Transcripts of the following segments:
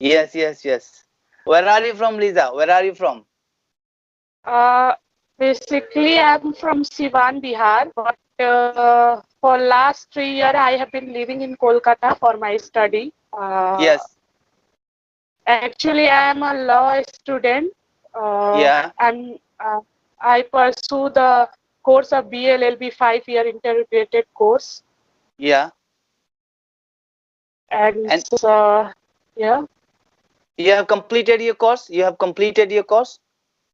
Yes, yes, yes. Where are you from, Lisa? Where are you from? Uh, Basically, I'm from Siwan, Bihar, but for last 3 years, I have been living in Kolkata for my study. Yes. Actually, I am a law student. Uh, Yeah. I'm I pursue the course of BLLB 5 year integrated course, Yeah. and And yeah. you have completed your course? You have completed your course?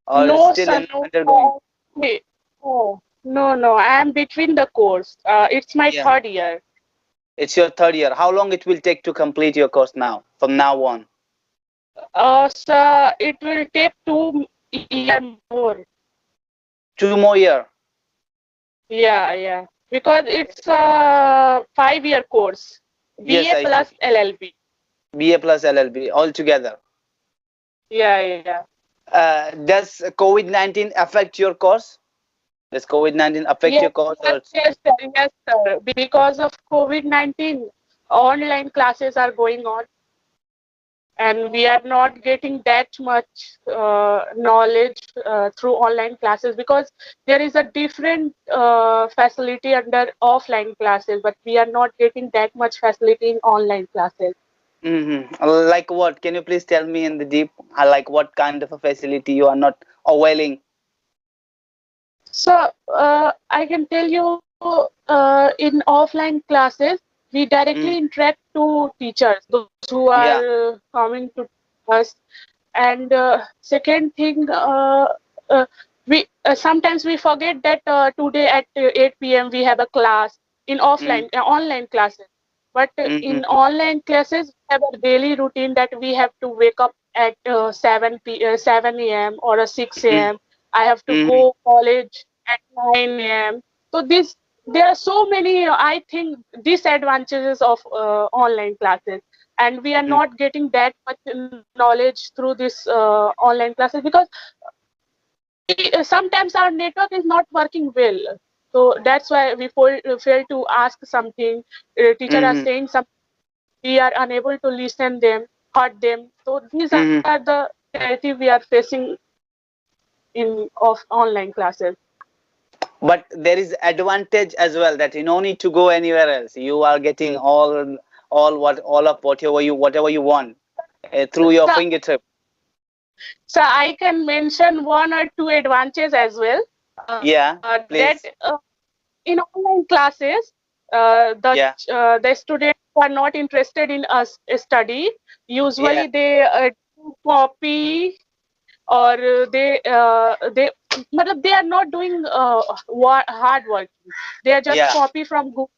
Or No, still sir, in no. undergoing? Wait. Oh, no. I am between the course. It's my Yeah. 3rd year. It's your third year. How long it will take to complete your course now, from now on? So it will take 2 year more. 2 more year. Yeah. Because it's a 5 year course. Yes, BA I see. plus LLB. BA plus LLB all together. Yeah. Does COVID-19 affect your course? Does COVID-19 affect your Yes, course or yes, sir. Because of COVID-19, online classes are going on, and we are not getting that much knowledge through online classes because there is a different facility under offline classes, but we are not getting that much facility in online classes. like what? Can you please tell me in the deep, like what kind of a facility you are not availing? So I can tell you in offline classes, we directly Mm, interact to teachers, those who are yeah, coming to us. And second thing, uh, we sometimes we forget that today at 8 p.m. we have a class in mm, offline, online classes. But in mm-hmm, online classes, we have a daily routine that we have to wake up at 7 a.m. or 6 mm, a.m. I have to mm, go college at 9 a.m. So this there are so many, I think, disadvantages of online classes, and we are mm. not getting that much knowledge through this online classes because sometimes our network is not working well. So that's why we fail to ask something. Teacher are Mm-hmm, saying something, we are unable to listen them, heard them. So these are mm-hmm. the narrative we are facing in of online classes. But there is advantage as well that you don't need to go anywhere else. You are getting all of whatever you want through your So, fingertip. so I can mention one or two advantages as well. Yeah, That please. in online classes, Yeah, the students who are not interested in a study, usually yeah, they do copy, or they are not doing hard work. They are just yeah. copy from Google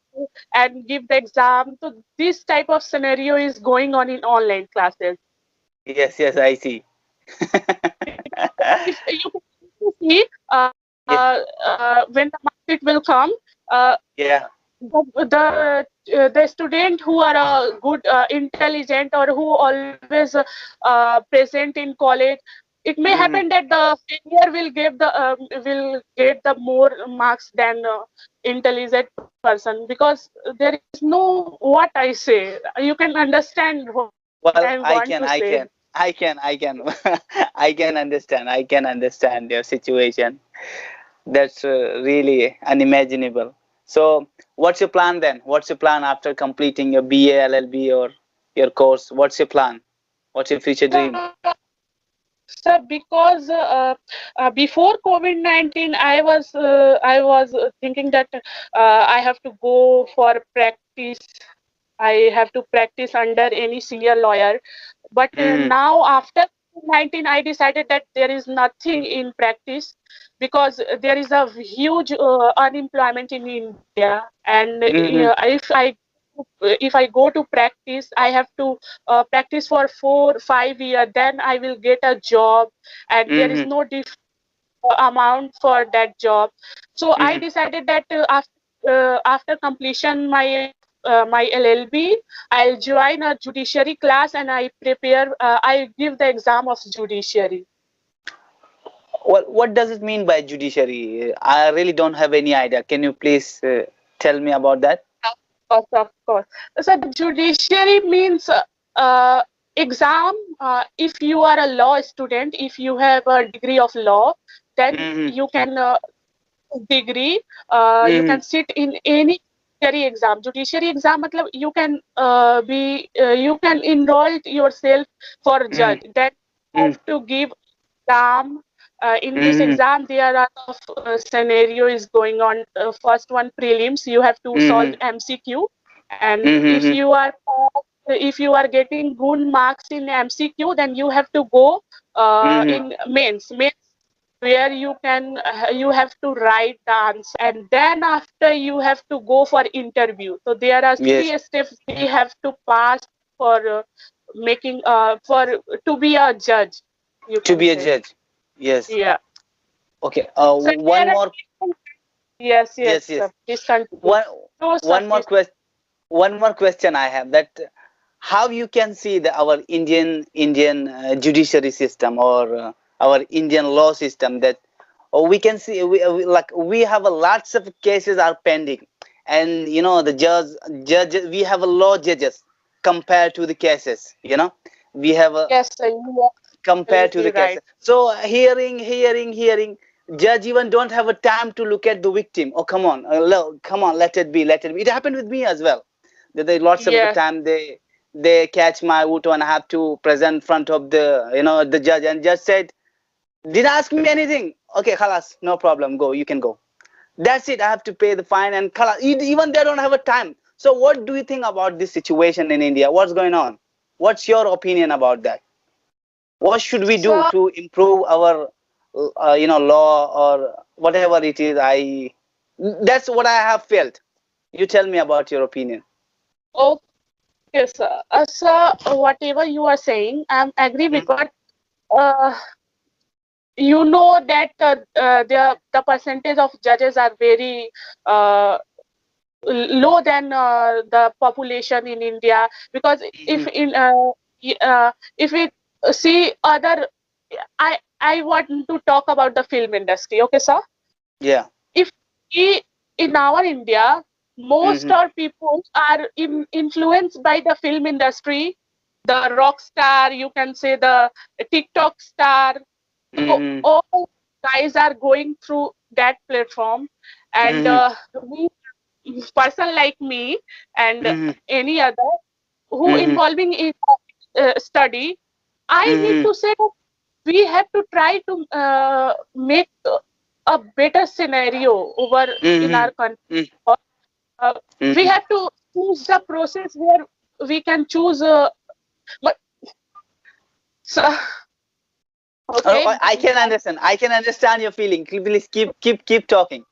and give the exam. So this type of scenario is going on in online classes. Yes, yes, I see. If you can see, Yeah, when the market will come, yeah. the student who are good, intelligent, or who always present in college, it may happen Mhm. that the failure will get the more marks than intelligent person, because there is no what I say. You can understand what I want to Well, say. I can, I can understand. I can understand your situation. That's really unimaginable. So, what's your plan then? What's your plan after completing your BA, LLB, or your course? What's your plan? What's your future dream? So, so because before COVID-19, I was thinking that I have to go for practice. I have to practice under any senior lawyer. But Mm-hmm. now after COVID-19, I decided that there is nothing in practice, because there is a huge unemployment in India, and Mm-hmm. if I go to practice, I have to practice for 4 5 years. Then I will get a job, and there is Mm-hmm. no amount for that job. So I Mm-hmm. decided that after completion my LLB, I'll join a judiciary class, and I give the exam of judiciary. Well, what does it mean by judiciary? I really don't have any idea. Can you please tell me about that? Of course. So the judiciary means exam, if you are a law student, if you have a degree of law, then Mm-hmm. you can degree, you Mm-hmm. can sit in any judiciary exam. Judiciary exam matlab you can you can enroll yourself for Mm-hmm. judge. Then you have to give exam. In this Mm-hmm. exam, there are of scenario is going on. First one, prelims. You have to solve Mm-hmm. MCQ, and Mm-hmm. if you are getting good marks in MCQ, then you have to go Mm-hmm. in mains. Mains where you have to write the answer, and then after you have to go for interview. So there are Yes, 3 steps we have to pass for making for to be a judge, you to can be a say. judge. Yes. Yeah. Okay. So there One are more. yes, Yes, yes, yes. please continue. One, No, sir, one more please. question. One more question I have, that how you can see our Indian judiciary system, or our Indian law system, that we can see, like we have a lots of cases are pending, and the judges, we have a law judges compared to the cases, we have a Yes, sir, you are compared to absolutely the right. cases. So hearing, judge even don't have a time to look at the victim. Oh, come on, come on, let it be. It happened with me as well. There lots of the Yes, time they catch my auto, and I have to present in front of the judge, and judge said, did ask me anything. Okay, khalas, no problem, go, you can go. That's it. I have to pay the fine, and khalas. Even they don't have a time. So what do you think about this situation in India? What's going on? What's your opinion about that? What should we do so to improve our law, or whatever it is? That's what I have felt. You tell me about your opinion. okay, sir. Sir, whatever you are saying, I'm agree, Mm, because uh, you know that the percentage of judges are very uh, low than the population in India. Because mhm. if we see other, I want to talk about the film industry. Okay, sir. Yeah. If we in our India, most Hmm. of people are influenced by the film industry, the rock star, you can say the TikTok star. So Hmm. all guys are going through that platform, and Hmm. we person like me and Hmm. any other who Hmm. involving in study, I need Hmm. to say that we have to try to make a better scenario over in Hmm. our country. Hmm. Uh, we Hmm. have to choose the process where we can choose. But so, Oh, okay, I can understand. I can understand your feeling. Please keep talking.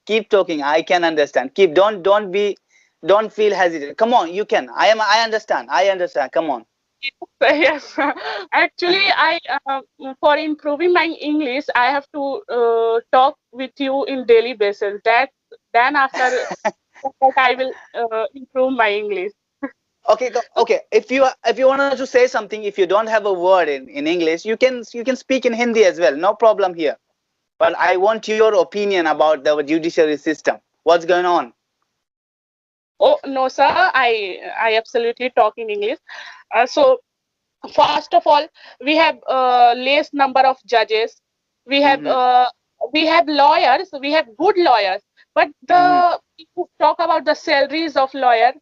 Keep talking. I can understand. Don't feel hesitant. Come on, you can. I understand. I understand. Come on. yes. Actually, I for improving my English, I have to talk with you in daily basis. That then after that, I will improve my English. Okay, okay. If you wanted to say something, if you don't have a word in English, you can speak in Hindi as well. No problem here. But I want your opinion about the judiciary system. What's going on? Oh no, sir. I absolutely talk in English. So first of all, we have less number of judges. We have Mm-hmm. we have lawyers. We have good lawyers. But Mm-hmm. the if you talk about the salaries of lawyer,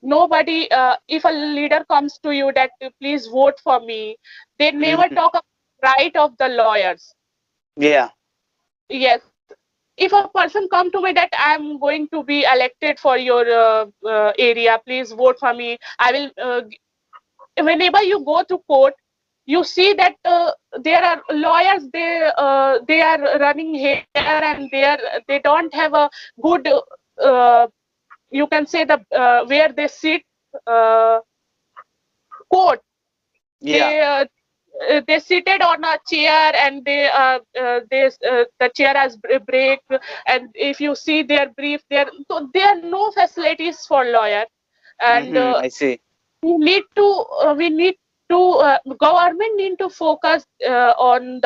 nobody. If a leader comes to you that please vote for me, they never Mm-hmm. talk about right of the lawyers. Yeah. Yes. If a person come to me that I'm going to be elected for your area, please vote for me. I will. Whenever you go to court, you see that there are lawyers. They are running here and there. They don't have a good. Uh, you can say the where they sit. Uh, Court. Yeah. They seated on a chair, and the chair has break, and if you see their brief there, so there are no facilities for lawyer. And Mm-hmm. I see. we need to government need to focus uh, on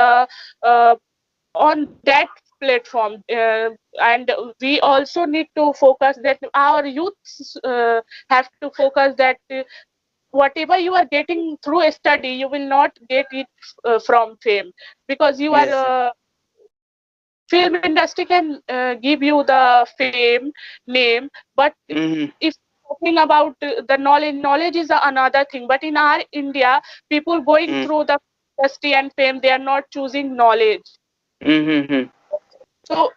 that platform, and we also need to focus that our youths have to focus that whatever you are getting through a study, you will not get it from fame, because you are Yes. film industry can give you the fame name, but Mm-hmm. if talking about the knowledge is another thing. But in our India, people going through the industry and fame, they are not choosing knowledge. Mm-hmm. So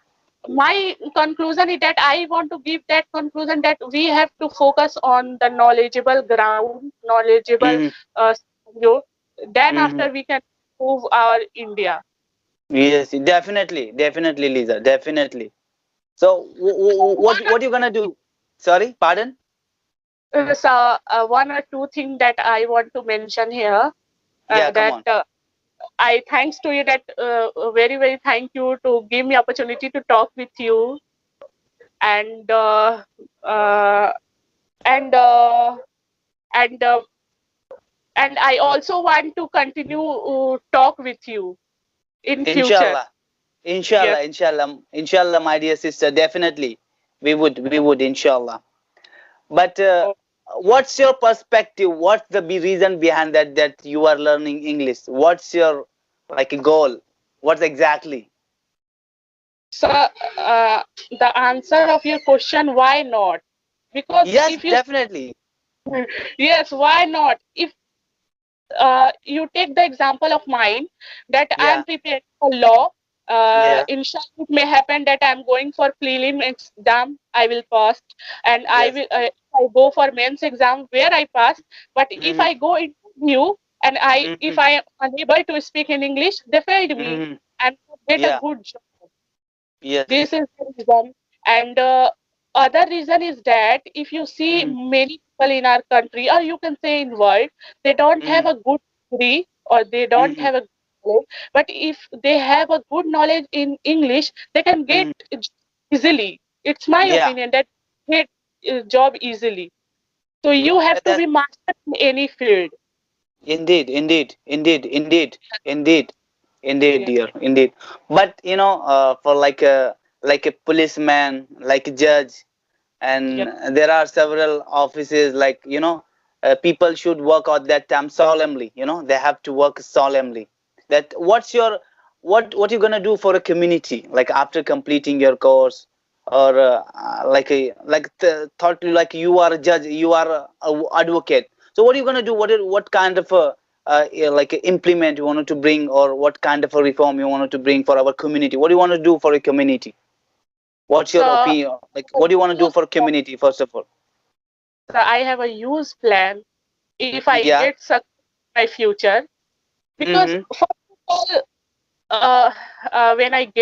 my conclusion is that I want to give that conclusion that we have to focus on the knowledgeable ground, knowledgeable Mm-hmm. scenario. Then Mm-hmm. after we can move our India. Yes, definitely, definitely, Lisa, definitely. So, what you gonna do? Sorry, pardon? So one or two things that I want to mention here, Yeah, come that on. I thanks to you, that very thank you to give me opportunity to talk with you, and uh, and uh, and and I also want to continue talk with you in future. Inshallah, Yes. inshallah, inshallah, inshallah, my dear sister, definitely, we would, inshallah. But what's your perspective? What's the reason behind that you are learning English? What's your like goal? What's exactly? So the answer of your question, why not? Because Yes, if you definitely. yes, why not? If you take the example of mine, that I am Yeah, preparing for law. yeah, Inshallah, it may happen that I am going for prelim exam. I will pass, and I yes. will. I go for mains exam where I pass. But if Mm-hmm, I go interview and if mm-hmm, I am unable to speak in English, they failed me mm-hmm. and get a Yeah, good job. yes. This is the reason. And other reason is that if you see Mm-hmm, many people in our country, or you can say in world, they don't have mm-hmm, a good degree, or they don't mm-hmm. have a good knowledge. But if they have a good knowledge in English, they can get Mm-hmm. easily. It's my Yeah, opinion that get job easily. So you have to that be master in any field. indeed, indeed, indeed, indeed, indeed, indeed, Yes. dear, indeed. But for like a policeman, like a judge, Yes. and there are several offices like people should work out that time solemnly. They have to work solemnly. That what you gonna do for a community like after completing your course, or thought like you are a judge, you are a advocate. So what are you gonna do? What kind of a like a implement you wanted to bring, or what kind of a reform you wanted to bring for our community? What do you want to do for a community? What's your So opinion? Like, what do you want to do for community, first of all? I have a use plan if I Yeah. get success in my future. Because Mm-hmm. first of all, when I get